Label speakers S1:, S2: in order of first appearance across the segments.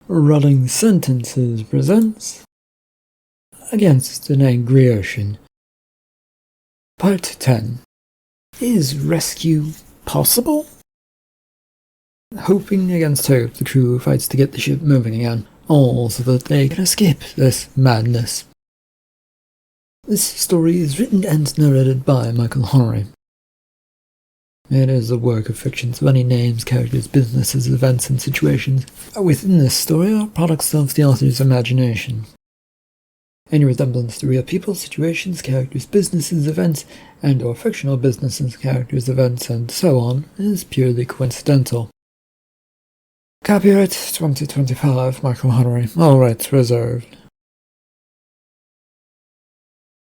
S1: Running Sentences presents Against an Angry Ocean. Part 10. Is rescue possible? Hoping against hope, the crew fights to get the ship moving again, all so that they can escape this madness. This story is written and narrated by Michael Horry. It is a work of fiction, so any names, characters, businesses, events, and situations within this story are products of the author's imagination. Any resemblance to real people, situations, characters, businesses, events, and or fictional businesses, characters, events, and so on is purely coincidental. Copyright 2025, Michael Horry, all rights reserved.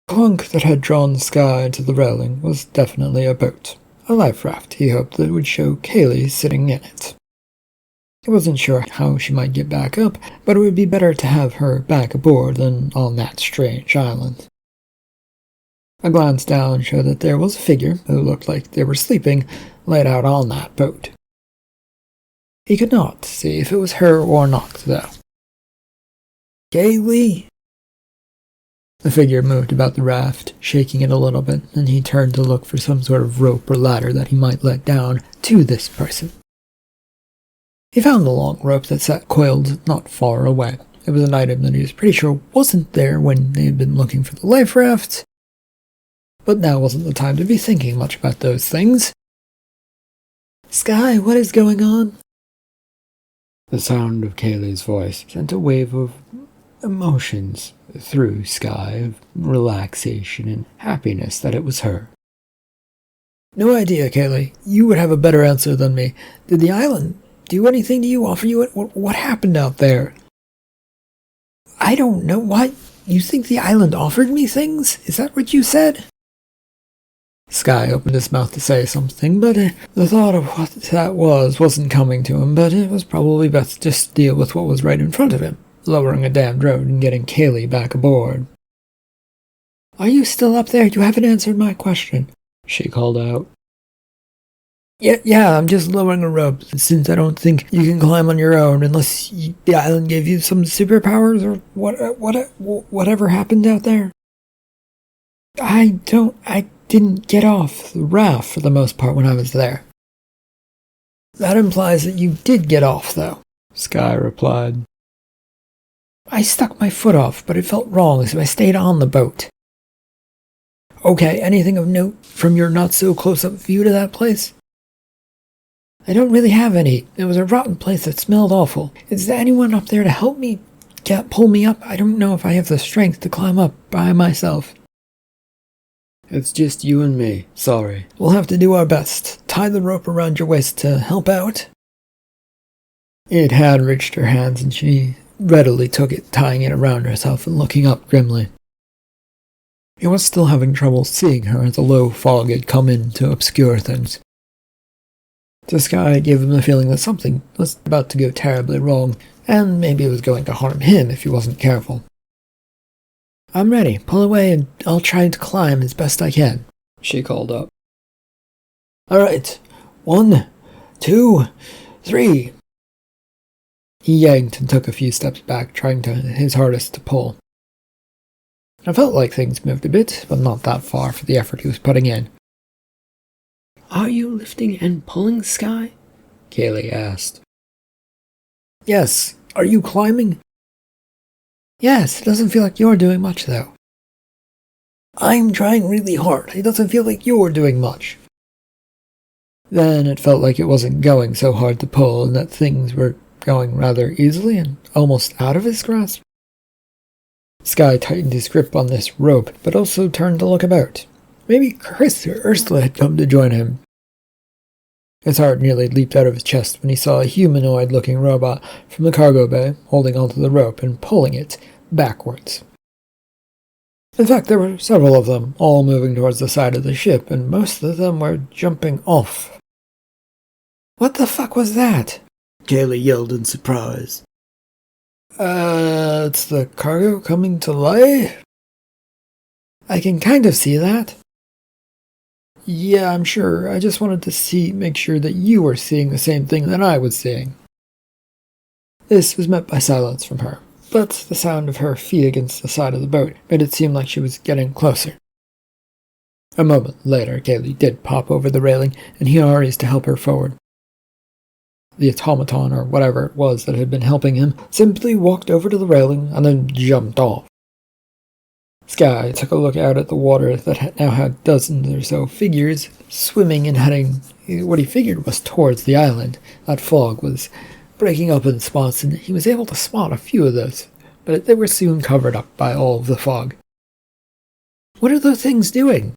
S1: The clunk that had drawn Sky to the railing was definitely a boat. A life raft he hoped that would show Kaylee sitting in it. He wasn't sure how she might get back up, but it would be better to have her back aboard than on that strange island. A glance down showed that there was a figure who looked like they were sleeping laid out on that boat. He could not see if it was her or not, though. Kaylee? The figure moved about the raft, shaking it a little bit, and he turned to look for some sort of rope or ladder that he might let down to this person. He found a long rope that sat coiled not far away. It was an item that he was pretty sure wasn't there when they had been looking for the life raft. But now wasn't the time to be thinking much about those things. Sky, what is going on? The sound of Kaylee's voice sent a wave of emotions through Sky, of relaxation and happiness that it was her. No idea, Kaylee. You would have a better answer than me. Did the island do anything to you, offer you it? What happened out there? I don't know. What? You think the island offered me things? Is that what you said? Sky opened his mouth to say something, but the thought of what that wasn't coming to him, but it was probably best to just deal with what was right in front of him. Lowering a damned road and getting Kaylee back aboard. Are you still up there? You haven't answered my question, she called out. Yeah, I'm just lowering a rope, since I don't think you can climb on your own unless the island gave you some superpowers or whatever happened out there. I didn't get off the raft for the most part when I was there. That implies that you did get off, though, Sky replied. I stuck my foot off, but it felt wrong, so I stayed on the boat. Okay, anything of note from your not-so-close-up view to that place? I don't really have any. It was a rotten place that smelled awful. Is there anyone up there to help me? Pull me up? I don't know if I have the strength to climb up by myself. It's just you and me. Sorry. We'll have to do our best. Tie the rope around your waist to help out. It had reached her hands, and she readily took it, tying it around herself and looking up grimly. He was still having trouble seeing her as a low fog had come in to obscure things. The sky gave him the feeling that something was about to go terribly wrong, and maybe it was going to harm him if he wasn't careful. I'm ready. Pull away and I'll try to climb as best I can, she called up. All right. 1, 2, 3. He yanked and took a few steps back, trying his hardest to pull. It felt like things moved a bit, but not that far for the effort he was putting in. Are you lifting and pulling, Sky? Kaylee asked. Yes. Are you climbing? Yes, it doesn't feel like you're doing much, though. I'm trying really hard. It doesn't feel like you're doing much. Then it felt like it wasn't going so hard to pull, and that things were going rather easily and almost out of his grasp. Sky tightened his grip on this rope, but also turned to look about. Maybe Chris or Ursula had come to join him. His heart nearly leaped out of his chest when he saw a humanoid-looking robot from the cargo bay holding onto the rope and pulling it backwards. In fact, there were several of them, all moving towards the side of the ship, and most of them were jumping off. What the fuck was that? Kaylee yelled in surprise. It's the cargo coming to life? I can kind of see that. Yeah, I'm sure. I just wanted to make sure that you were seeing the same thing that I was seeing. This was met by silence from her, but the sound of her feet against the side of the boat made it seem like she was getting closer. A moment later, Kaylee did pop over the railing, and he hurries to help her forward. The automaton, or whatever it was that had been helping him, simply walked over to the railing and then jumped off. Skye took a look out at the water that now had dozens or so figures swimming and heading what he figured was towards the island. That fog was breaking up in spots, and he was able to spot a few of those, but they were soon covered up by all of the fog. What are those things doing?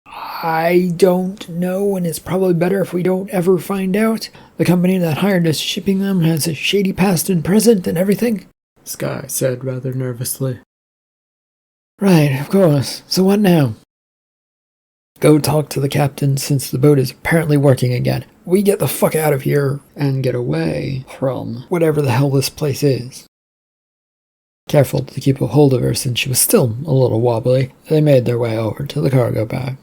S1: I don't know, and it's probably better if we don't ever find out. The company that hired us shipping them has a shady past and present and everything, Skye said rather nervously. Right, of course. So what now? Go talk to the captain since the boat is apparently working again. We get the fuck out of here and get away from whatever the hell this place is. Careful to keep a hold of her since she was still a little wobbly, they made their way over to the cargo bay.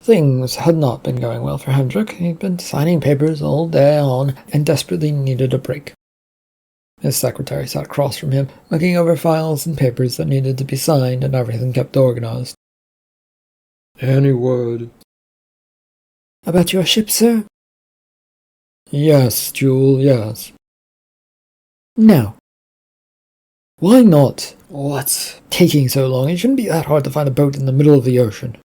S1: Things had not been going well for Hendrik. He'd been signing papers all day on and desperately needed a break. His secretary sat across from him, looking over files and papers that needed to be signed, and everything kept organized. Any word? About your ship, sir? Yes, Jewel, yes. No. Why not? What's taking so long? It shouldn't be that hard to find a boat in the middle of the ocean.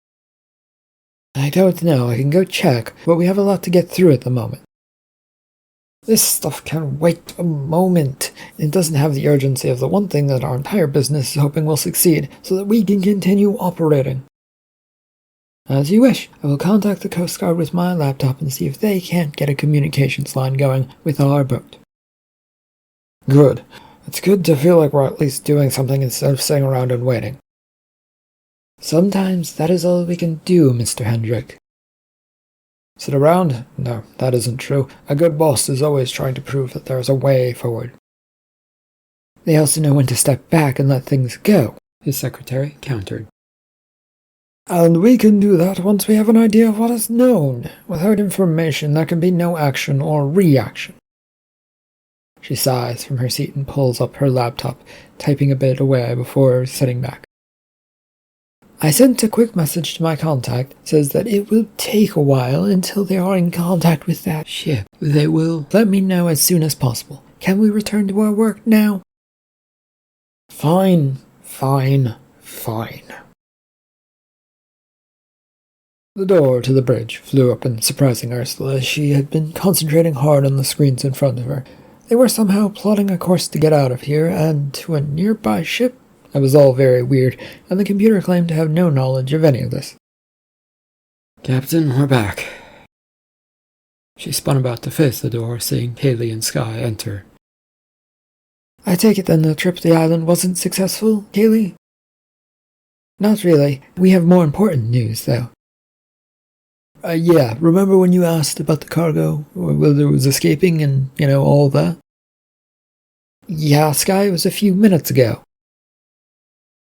S1: I don't know. I can go check, but we have a lot to get through at the moment. This stuff can wait a moment. It doesn't have the urgency of the one thing that our entire business is hoping will succeed, so that we can continue operating. As you wish. I will contact the Coast Guard with my laptop and see if they can't get a communications line going with our boat. Good. It's good to feel like we're at least doing something instead of sitting around and waiting. Sometimes that is all we can do, Mr. Hendrik. Sit around? No, that isn't true. A good boss is always trying to prove that there is a way forward. They also know when to step back and let things go, his secretary countered. And we can do that once we have an idea of what is known. Without information, there can be no action or reaction. She sighs from her seat and pulls up her laptop, typing a bit away before sitting back. I sent a quick message to my contact. Says that it will take a while until they are in contact with that ship. They will let me know as soon as possible. Can we return to our work now? Fine. The door to the bridge flew open, surprising Ursula, as she had been concentrating hard on the screens in front of her. They were somehow plotting a course to get out of here and to a nearby ship. It was all very weird, and the computer claimed to have no knowledge of any of this. Captain, we're back. She spun about to face the door, seeing Kaylee and Skye enter. I take it then the trip to the island wasn't successful, Kaylee? Not really. We have more important news, though. Yeah, remember when you asked about the cargo, whether it was escaping and, all that? Yeah, Skye, it was a few minutes ago.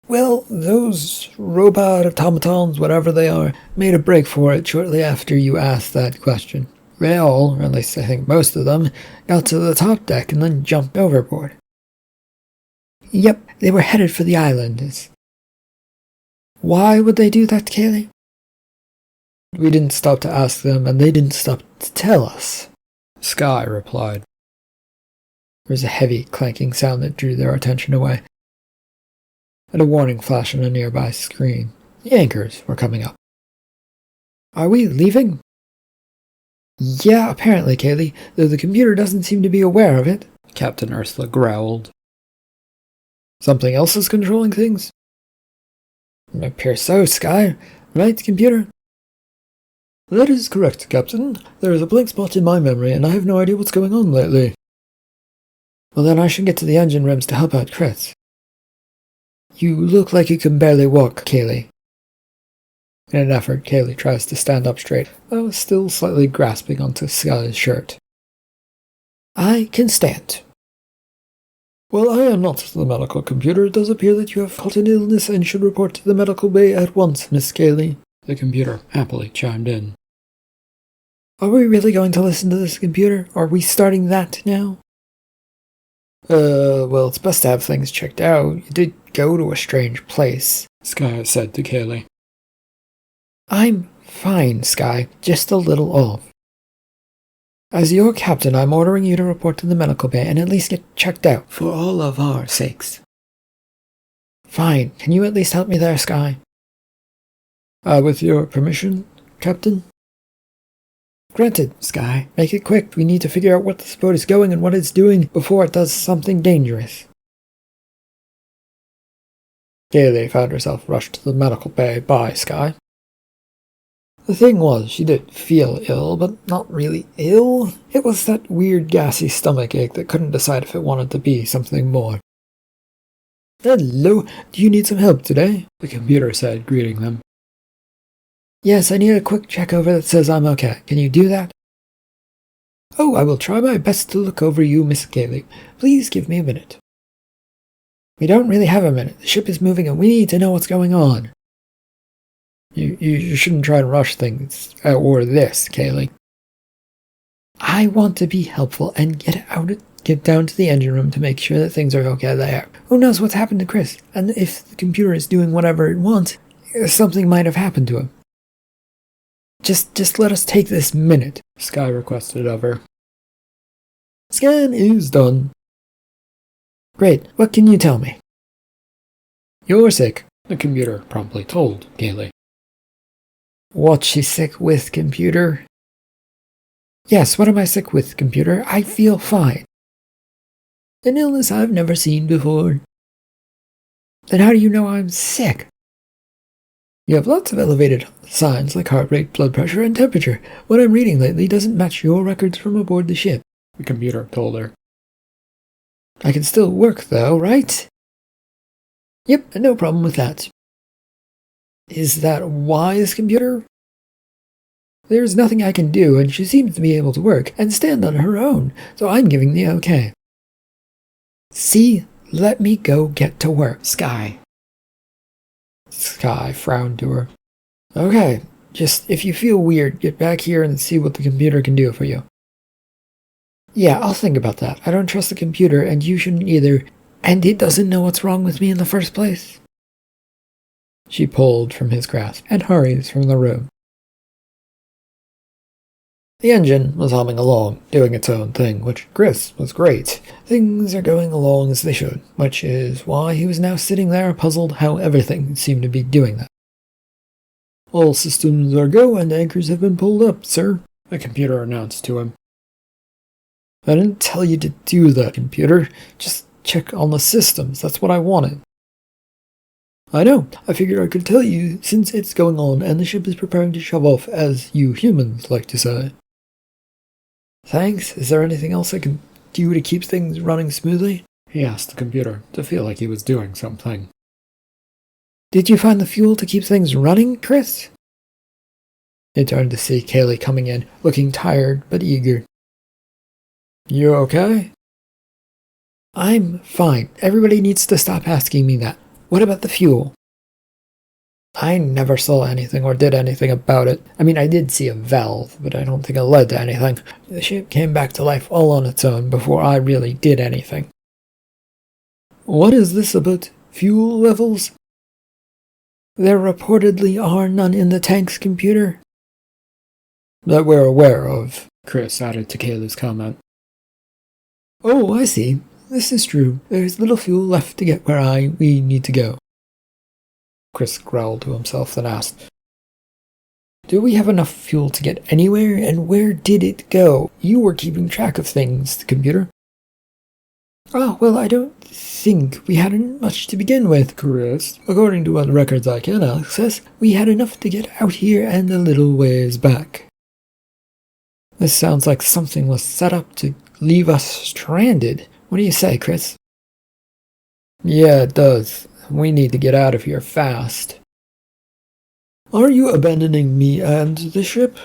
S1: Well, those robot automatons, whatever they are, made a break for it shortly after you asked that question. They all, or at least I think most of them, got to the top deck and then jumped overboard. Yep, they were headed for the island. Why would they do that, Kaylee? We didn't stop to ask them, and they didn't stop to tell us, Skye replied. There was a heavy, clanking sound that drew their attention away, and a warning flash on a nearby screen. The anchors were coming up. Are we leaving? Yeah, apparently, Kaylee, though the computer doesn't seem to be aware of it, Captain Ursula growled. Something else is controlling things? It appears so, Skye. Right, computer? That is correct, Captain. There is a blank spot in my memory, and I have no idea what's going on lately. Well, then I should get to the engine rooms to help out Chris. You look like you can barely walk, Kaylee. In an effort, Kaylee tries to stand up straight, though still slightly grasping onto Skye's shirt. I can stand. Well, I am not the medical computer. It does appear that you have caught an illness and should report to the medical bay at once, Miss Kaylee. The computer happily chimed in. Are we really going to listen to this computer? Are we starting that now? Well, it's best to have things checked out. You did go to a strange place,
S2: Sky said to Kaylee.
S1: I'm fine, Sky, just a little off. As your captain, I'm ordering you to report to the medical bay and at least get checked out, for all of our sakes. Fine, can you at least help me there, Sky? With your permission, Captain? Granted, Sky. Make it quick. We need to figure out what this boat is going and what it's doing before it does something dangerous. Kaylee found herself rushed to the medical bay by Sky. The thing was, she did feel ill, but not really ill. It was that weird gassy stomach ache that couldn't decide if it wanted to be something more. Hello, do you need some help today?
S2: The computer said, greeting them.
S1: Yes, I need a quick check over that says I'm okay. Can you do that? Oh, I will try my best to look over you, Miss Kaylee. Please give me a minute. We don't really have a minute. The ship is moving and we need to know what's going on. You shouldn't try to rush things, or this, Kaylee. I want to be helpful and get down to the engine room to make sure that things are okay there. Who knows what's happened to Chris, and if the computer is doing whatever it wants, something might have happened to him. Just let us take this minute,
S2: Sky requested of her.
S1: Scan is done. Great, what can you tell me? You're sick,
S2: the computer promptly told Kaylee.
S1: What's she sick with, computer? Yes, what am I sick with, computer? I feel fine. An illness I've never seen before. Then how do you know I'm sick? You have lots of elevated signs like heart rate, blood pressure, and temperature. What I'm reading lately doesn't match your records from aboard the ship,
S2: the computer told her.
S1: I can still work, though, right? Yep, no problem with that. Is that wise, computer? There's nothing I can do, and she seems to be able to work and stand on her own, so I'm giving the okay. See, let me go get to work, Sky. Sky frowned to her. Okay, just if you feel weird, get back here and see what the computer can do for you. Yeah, I'll think about that. I don't trust the computer, and you shouldn't either, and it doesn't know what's wrong with me in the first place. She pulled from his grasp and hurries from the room. The engine was humming along, doing its own thing, which Chris was great. Things are going along as they should, which is why he was now sitting there puzzled how everything seemed to be doing that. All systems are go and anchors have been pulled up, sir,
S2: the computer announced to him.
S1: I didn't tell you to do that, computer. Just check on the systems. That's what I wanted. I know. I figured I could tell you since it's going on and the ship is preparing to shove off, as you humans like to say. Thanks. Is there anything else I can do to keep things running smoothly?
S2: He asked the computer to feel like he was doing something.
S1: Did you find the fuel to keep things running, Chris? He turned to see Kaylee coming in, looking tired but eager. You okay? I'm fine. Everybody needs to stop asking me that. What about the fuel? I never saw anything or did anything about it. I mean, I did see a valve, but I don't think it led to anything. The ship came back to life all on its own before I really did anything. What is this about fuel levels? There reportedly are none in the tank's computer. That we're aware of,
S2: Chris added to Kaylee's comment.
S1: Oh, I see. This is true. There's little fuel left to get where we need to go. Chris growled to himself, then asked, Do we have enough fuel to get anywhere, and where did it go? You were keeping track of things, the computer. Oh, well, I don't think we had much to begin with, Chris. According to what records I can access, we had enough to get out here and a little ways back. This sounds like something was set up to leave us stranded. What do you say, Chris? Yeah, it does. We need to get out of here fast. Are you abandoning me and the ship?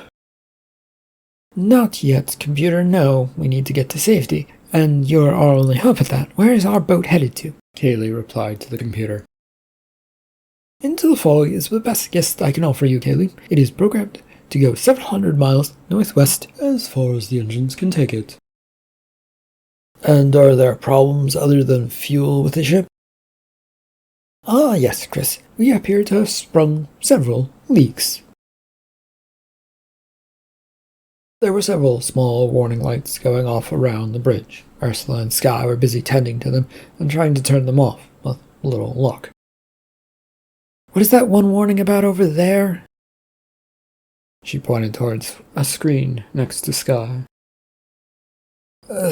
S1: Not yet, computer, no. We need to get to safety, and you're our only hope at that. Where is our boat headed to?
S2: Kaylee replied to the computer.
S1: Into the fog is the best guess I can offer you, Kaylee. It is programmed to go several hundred miles northwest.
S2: As far as the engines can take it.
S1: And are there problems other than fuel with the ship? Ah, yes, Chris. We appear to have sprung several leaks. There were several small warning lights going off around the bridge. Ursula and Sky were busy tending to them and trying to turn them off, with little luck. What is that one warning about over there? She pointed towards a screen next to Sky.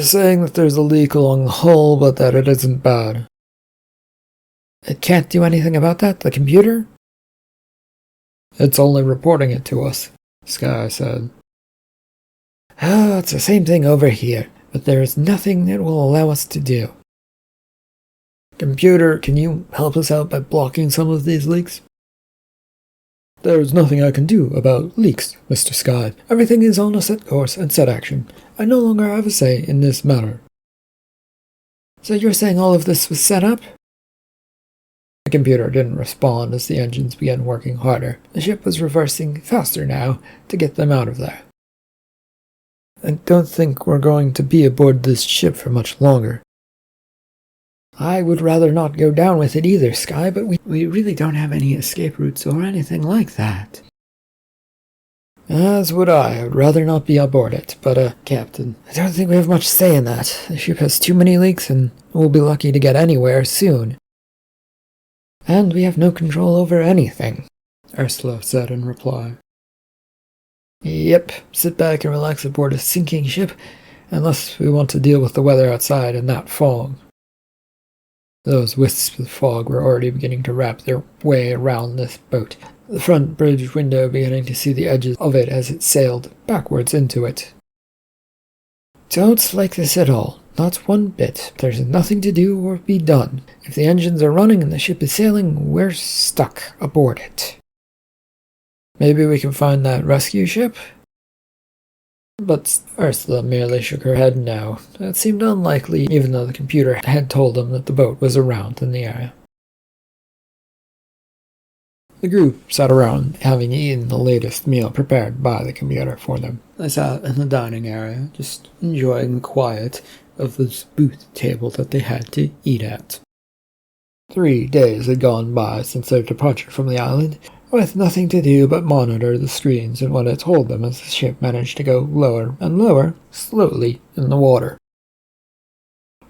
S1: Saying that there's a leak along the hull, but that it isn't bad. It can't do anything about that, the computer? It's only reporting it to us, Sky said. Oh, it's the same thing over here, but there is nothing it will allow us to do. Computer, can you help us out by blocking some of these leaks? There's nothing I can do about leaks, Mr. Sky. Everything is on a set course and set action. I no longer have a say in this matter. So you're saying all of this was set up? The computer didn't respond as the engines began working harder. The ship was reversing faster now to get them out of there. I don't think we're going to be aboard this ship for much longer. I would rather not go down with it either, Sky, but we really don't have any escape routes or anything like that. As would I. I would rather not be aboard it, but, Captain, I don't think we have much say in that. The ship has too many leaks, and we'll be lucky to get anywhere soon. And we have no control over anything, Ursula said in reply. Yep, sit back and relax aboard a sinking ship, unless we want to deal with the weather outside and that fog. Those wisps of fog were already beginning to wrap their way around this boat, the front bridge window beginning to see the edges of it as it sailed backwards into it. Don't like this at all, not one bit. There's nothing to do or be done. If the engines are running and the ship is sailing, we're stuck aboard it. Maybe we can find that rescue ship? But Ursula merely shook her head no. It seemed unlikely, even though the computer had told them that the boat was around in the area. The group sat around, having eaten the latest meal prepared by the computer for them. They sat in the dining area, just enjoying the quiet of this booth table that they had to eat at. 3 days had gone by since their departure from the island, with nothing to do but monitor the screens and what it told them as the ship managed to go lower and lower, slowly, in the water.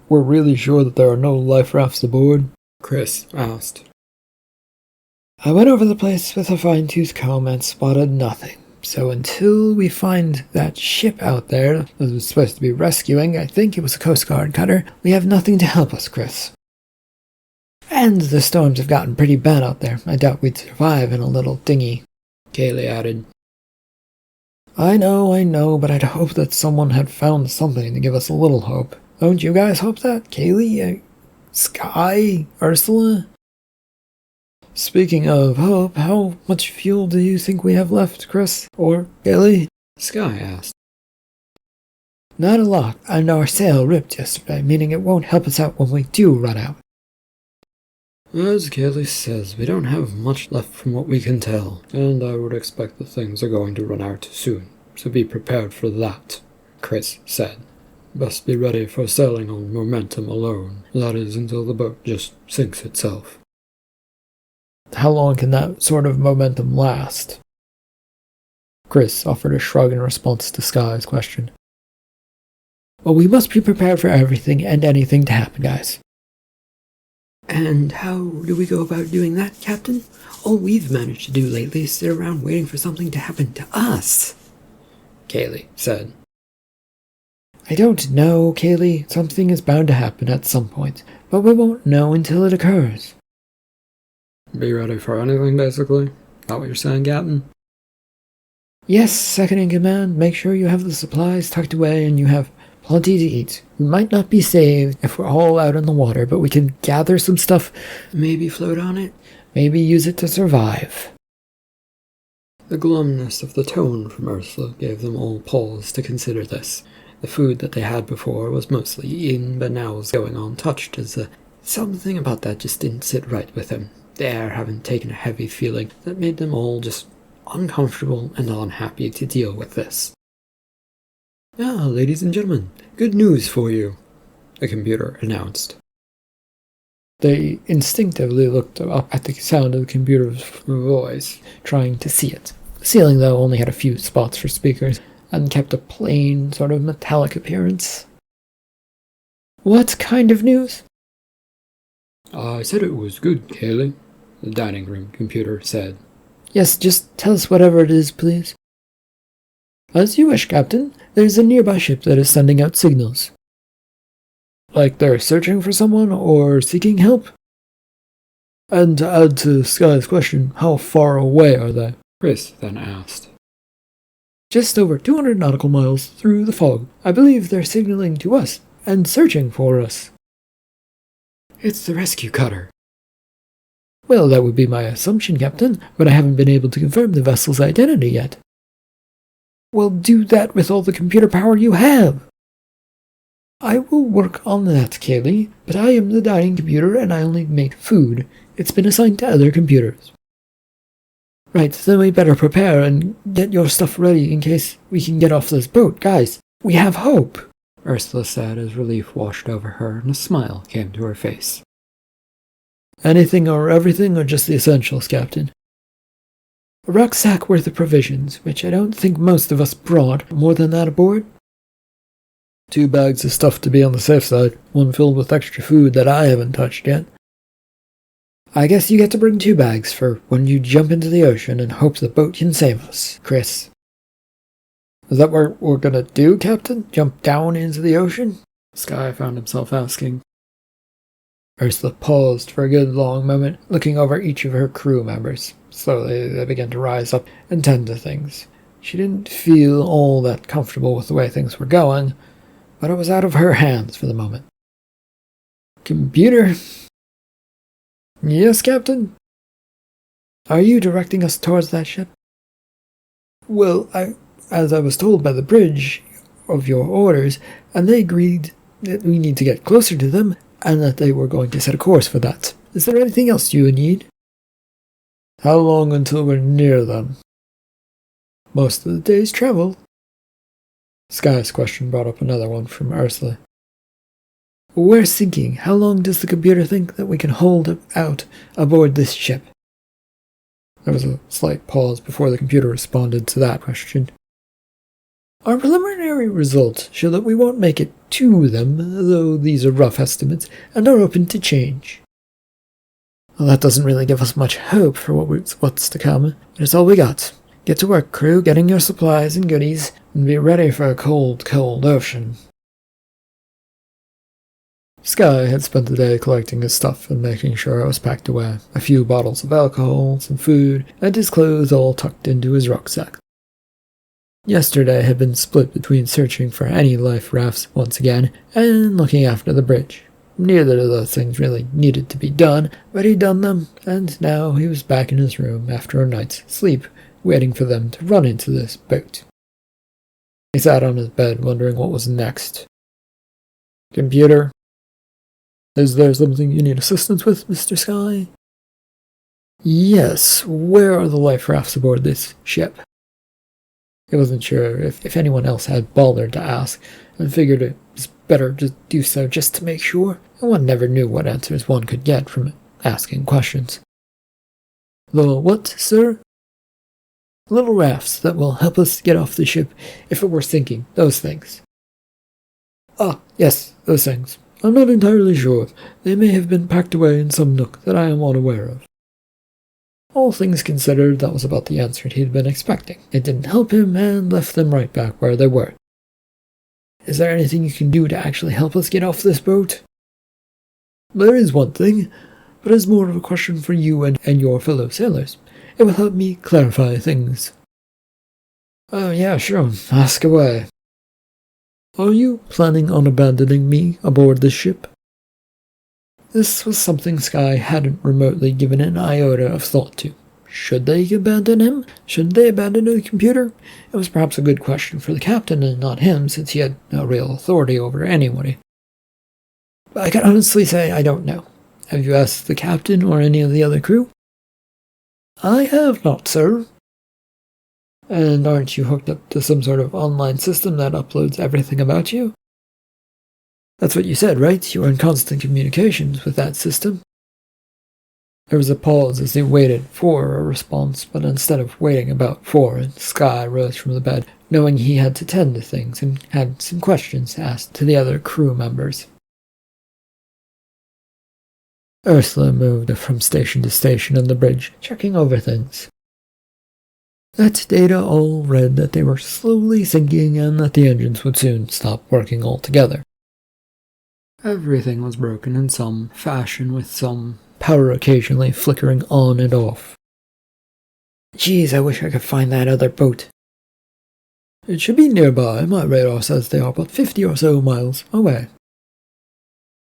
S1: We're really sure that there are no life rafts aboard? Chris asked. I went over the place with a fine-tooth comb and spotted nothing. So until we find that ship out there that was supposed to be rescuing, I think it was a Coast Guard cutter, we have nothing to help us, Chris. And the storms have gotten pretty bad out there. I doubt we'd survive in a little dinghy, Kaylee added. I know, but I'd hope that someone had found something to give us a little hope. Don't you guys hope that, Kaylee? Sky? Ursula? Speaking of hope, how much fuel do you think we have left, Chris? Or Kaylee? Sky asked. Not a lot, and our sail ripped yesterday, meaning it won't help us out when we do run out. As Kaylee says, we don't have much left from what we can tell, and I would expect that things are going to run out soon, so be prepared for that, Chris said. Best be ready for sailing on momentum alone, that is until the boat just sinks itself. How long can that sort of momentum last? Chris offered a shrug in response to Sky's question. Well, we must be prepared for everything and anything to happen, guys. And how do we go about doing that, Captain? All we've managed to do lately is sit around waiting for something to happen to us, Kaylee said. I don't know, Kaylee. Something is bound to happen at some point, but we won't know until it occurs. Be ready for anything, basically? That what you're saying, Captain? Yes, second in command. Make sure you have the supplies tucked away and you have plenty to eat. We might not be saved if we're all out in the water, but we can gather some stuff, maybe float on it, maybe use it to survive. The glumness of the tone from Ursula gave them all pause to consider this. The food that they had before was mostly eaten, but now was going untouched as something about that just didn't sit right with him. The air having taken a heavy feeling that made them all just
S2: uncomfortable and unhappy to deal with this. "Ah, ladies and gentlemen, good news for you," the computer announced.
S1: They instinctively looked up at the sound of the computer's voice, trying to see it. The ceiling, though, only had a few spots for speakers, and kept a plain, sort of metallic appearance. "What kind of news?"
S2: "I said it was good, Kaylee," the dining room computer said.
S1: "Yes, just tell us whatever it is, please." "As you wish, Captain. There's a nearby ship that is sending out signals." "Like they're searching for someone or seeking help?" "And to add to Sky's question, how far away are they?"
S2: Chris then asked.
S1: "Just over 200 nautical miles through the fog. I believe they're signaling to us and searching for us."
S2: "It's the rescue cutter."
S1: "Well, that would be my assumption, Captain, but I haven't been able to confirm the vessel's identity yet." "Well, do that with all the computer power you have." "I will work on that, Kaylee, but I am the dining computer and I only make food. It's been assigned to other computers." "Right, then we better prepare and get your stuff ready in case we can get off this boat. Guys, we have hope,"
S2: Ursula said as relief washed over her and a smile came to her face.
S1: "Anything or everything, or just the essentials, Captain?" "A rucksack worth of provisions, which I don't think most of us brought. More than that aboard?" "2 bags of stuff to be on the safe side, one filled with extra food that I haven't touched yet." "I guess you get to bring 2 bags for when you jump into the ocean and hope the boat can save us, Chris." "Is that what we're gonna do, Captain? Jump down into the ocean?" Sky found himself asking. Ursula paused for a good long moment, looking over each of her crew members. Slowly they began to rise up and tend to things. She didn't feel all that comfortable with the way things were going, but it was out of her hands for the moment. "Computer?" "Yes, Captain?" "Are you directing us towards that ship?" "Well, as I was told by the bridge of your orders, and they agreed that we need to get closer to them, and that they were going to set a course for that. Is there anything else you would need?" "How long until we're near them?" "Most of the day's travel." Sky's question brought up another one from Ursula. "We're sinking. How long does the computer think that we can hold out aboard this ship?" There was a slight pause before the computer responded to that question. "Our preliminary results show that we won't make it to them, though these are rough estimates and are open to change." "Well, that doesn't really give us much hope for what's to come, but it's all we got. Get to work, crew, getting your supplies and goodies, and be ready for a cold, cold ocean." Sky had spent the day collecting his stuff and making sure it was packed away. A few bottles of alcohol, some food, and his clothes all tucked into his rucksack. Yesterday had been split between searching for any life rafts once again and looking after the bridge. Neither of those things really needed to be done, but he'd done them, and now he was back in his room after a night's sleep, waiting for them to run into this boat. He sat on his bed, wondering what was next. "Computer? Is there something you need assistance with, Mr. Sky?" "Yes, where are the life rafts aboard this ship?" He wasn't sure if anyone else had bothered to ask, and figured it was better to do so just to make sure, and one never knew what answers one could get from asking questions. "The what, sir?" "Little rafts that will help us get off the ship if it were sinking, those things." "Ah, yes, those things. I'm not entirely sure. They may have been packed away in some nook that I am unaware of." All things considered, that was about the answer he'd been expecting. It didn't help him, and left them right back where they were. "Is there anything you can do to actually help us get off this boat?" "There is one thing, but it's more of a question for you and your fellow sailors. It will help me clarify things." "Oh, yeah, sure. Ask away." "Are you planning on abandoning me aboard this ship?" This was something Sky hadn't remotely given an iota of thought to. Should they abandon him? Should they abandon the computer? It was perhaps a good question for the captain and not him, since he had no real authority over anybody. But I can honestly say I don't know. Have you asked the captain or any of the other crew? "I have not, sir." And aren't you hooked up to some sort of online system that uploads everything about you? That's what you said, right? You were in constant communications with that system. There was a pause as they waited for a response, but instead of waiting about for it, Sky rose from the bed, knowing he had to tend to things and had some questions asked to the other crew members. Ursula moved from station to station on the bridge, checking over things. That data all read that they were slowly sinking and that the engines would soon stop working altogether. Everything was broken in some fashion, with some power occasionally flickering on and off. Geez, I wish I could find that other boat. It should be nearby. My radar says they are about 50 or so miles away.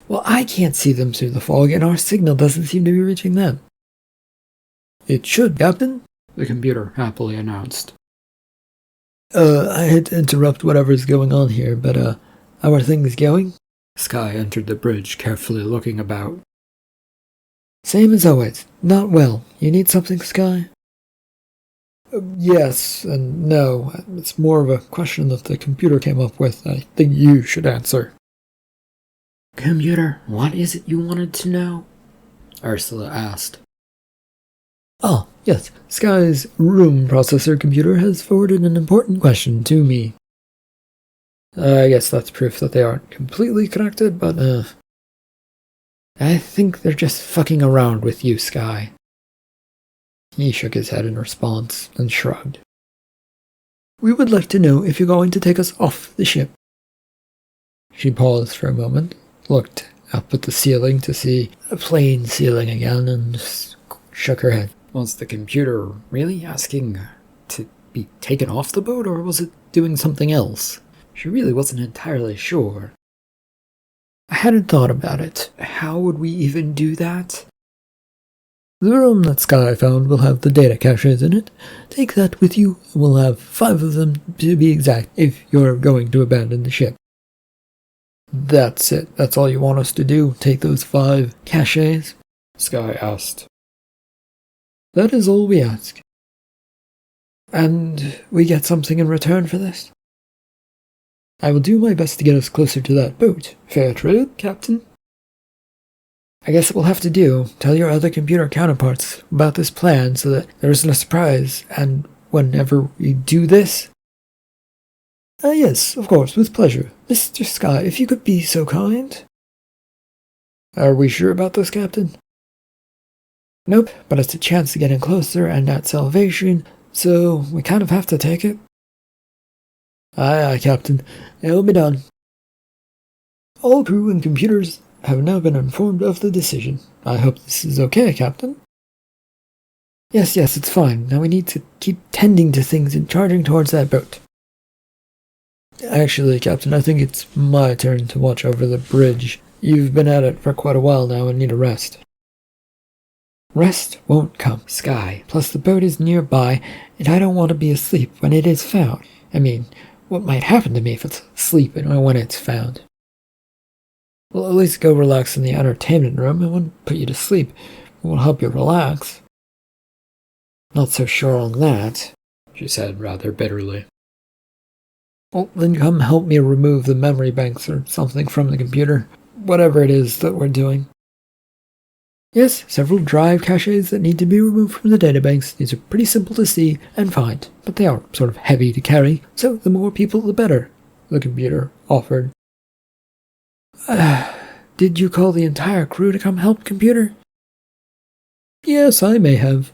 S1: Well, I can't see them through the fog, and our signal doesn't seem to be reaching them. It should, Captain, the computer happily announced. I hate to interrupt whatever's going on here, but, how are things going? Sky entered the bridge, carefully looking about. Same as always. Not well. You need something, Sky? Yes and no. It's more of a question that the computer came up with. I think you should answer. Computer, what is it you wanted to know? Ursula asked. Oh, yes. Sky's room processor computer has forwarded an important question to me. I guess that's proof that they aren't completely connected, but, I think they're just fucking around with you, Sky. He shook his head in response and shrugged. We would like to know if you're going to take us off the ship. She paused for a moment, looked up at the ceiling to see a plain ceiling again, and shook her head. Was the computer really asking to be taken off the boat, or was it doing something else? She really wasn't entirely sure. I hadn't thought about it. How would we even do that? The room that Sky found will have the data caches in it. Take that with you, and we'll have 5 of them to be exact if you're going to abandon the ship. That's it. That's all you want us to do? Take those 5 caches? Sky asked. That is all we ask. And we get something in return for this? I will do my best to get us closer to that boat. Fair trade, Captain? I guess what we'll have to do, tell your other computer counterparts about this plan so that there isn't a surprise, and whenever we do this... Yes, of course, with pleasure. Mr. Sky, if you could be so kind. Are we sure about this, Captain? Nope, but it's a chance to get in closer and at salvation, so we kind of have to take it. Aye, Captain. It'll be done. All crew and computers have now been informed of the decision. I hope this is okay, Captain. Yes, it's fine. Now we need to keep tending to things and charging towards that boat. Actually, Captain, I think it's my turn to watch over the bridge. You've been at it for quite a while now and need a rest. Rest won't come, Sky. Plus the boat is nearby, and I don't want to be asleep when it is found. I mean, what might happen to me if it's asleep and when it's found? Well, at least go relax in the entertainment room. It won't put you to sleep. It will help you relax. Not so sure on that, she said rather bitterly. Well, then come help me remove the memory banks or something from the computer. Whatever it is that we're doing. Yes, several drive caches that need to be removed from the databanks. These are pretty simple to see and find, but they are sort of heavy to carry, so the more people the better, the computer offered. Did you call the entire crew to come help, computer? Yes, I may have.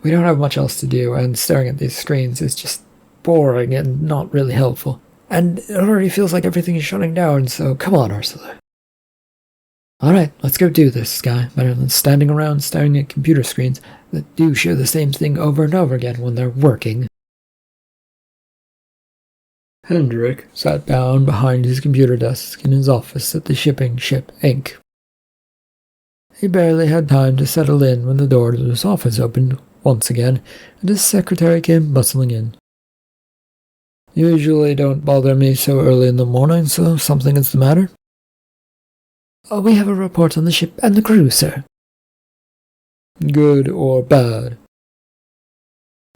S1: We don't have much else to do, and staring at these screens is just boring and not really helpful. And it already feels like everything is shutting down, so come on, Ursula. Alright, let's go do this, Sky. Better than standing around staring at computer screens that do show the same thing over and over again when they're working. Hendrik sat down behind his computer desk in his office at the Shipping Ship, Inc. He barely had time to settle in when the door to his office opened once again, and his secretary came bustling in. Usually don't bother me so early in the morning, so something is the matter? We have a report on the ship and the crew, sir. Good or bad?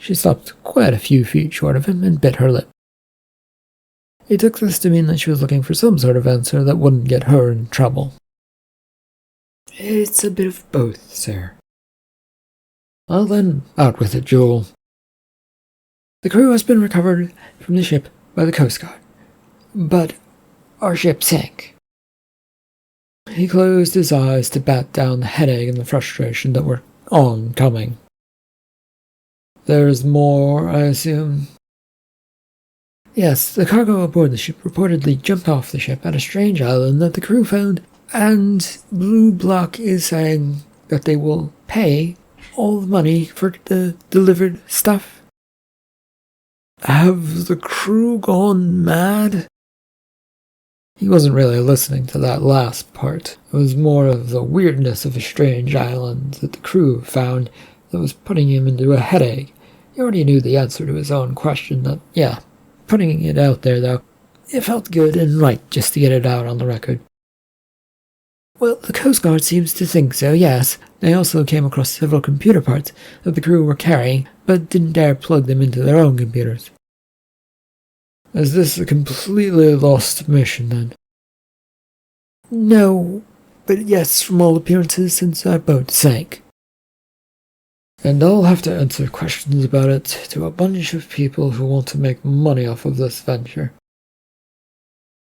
S1: She stopped quite a few feet short of him and bit her lip. He took this to mean that she was looking for some sort of answer that wouldn't get her in trouble.
S2: It's a bit of both, sir.
S1: Well then, out with it, Joel. The crew has been recovered from the ship by the Coast Guard, but our ship sank. He closed his eyes to bat down the headache and the frustration that were oncoming. There's more, I assume? Yes, the cargo aboard the ship reportedly jumped off the ship at a strange island that the crew found, and Blue Block is saying that they will pay all the money for the delivered stuff. Have the crew gone mad? He wasn't really listening to that last part. It was more of the weirdness of a strange island that the crew found that was putting him into a headache. He already knew the answer to his own question that, yeah, putting it out there though, it felt good and right just to get it out on the record. Well, the Coast Guard seems to think so, yes. They also came across several computer parts that the crew were carrying, but didn't dare plug them into their own computers. Is this a completely lost mission, then? No, but yes, from all appearances, since our boat sank. And I'll have to answer questions about it to a bunch of people who want to make money off of this venture.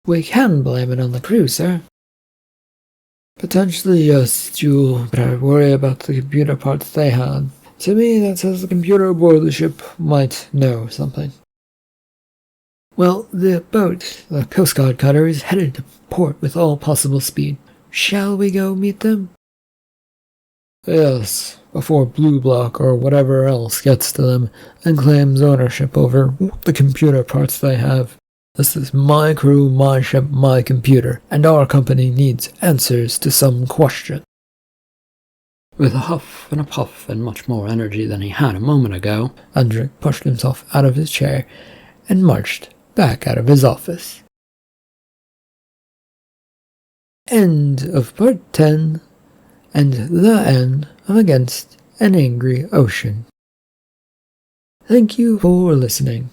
S1: We can blame it on the crew, sir. Potentially, yes, Jewel, but I worry about the computer parts they had. To me, that says the computer aboard the ship might know something. Well, the boat, the Coast Guard cutter, is headed to port with all possible speed. Shall we go meet them? Yes, before Blue Block or whatever else gets to them and claims ownership over the computer parts they have. This is my crew, my ship, my computer, and our company needs answers to some question.
S2: With a huff and a puff and much more energy than he had a moment ago,
S1: Undrick pushed himself out of his chair and marched back out of his office. End of part 10, and the end of Against an Angry Ocean. Thank you for listening.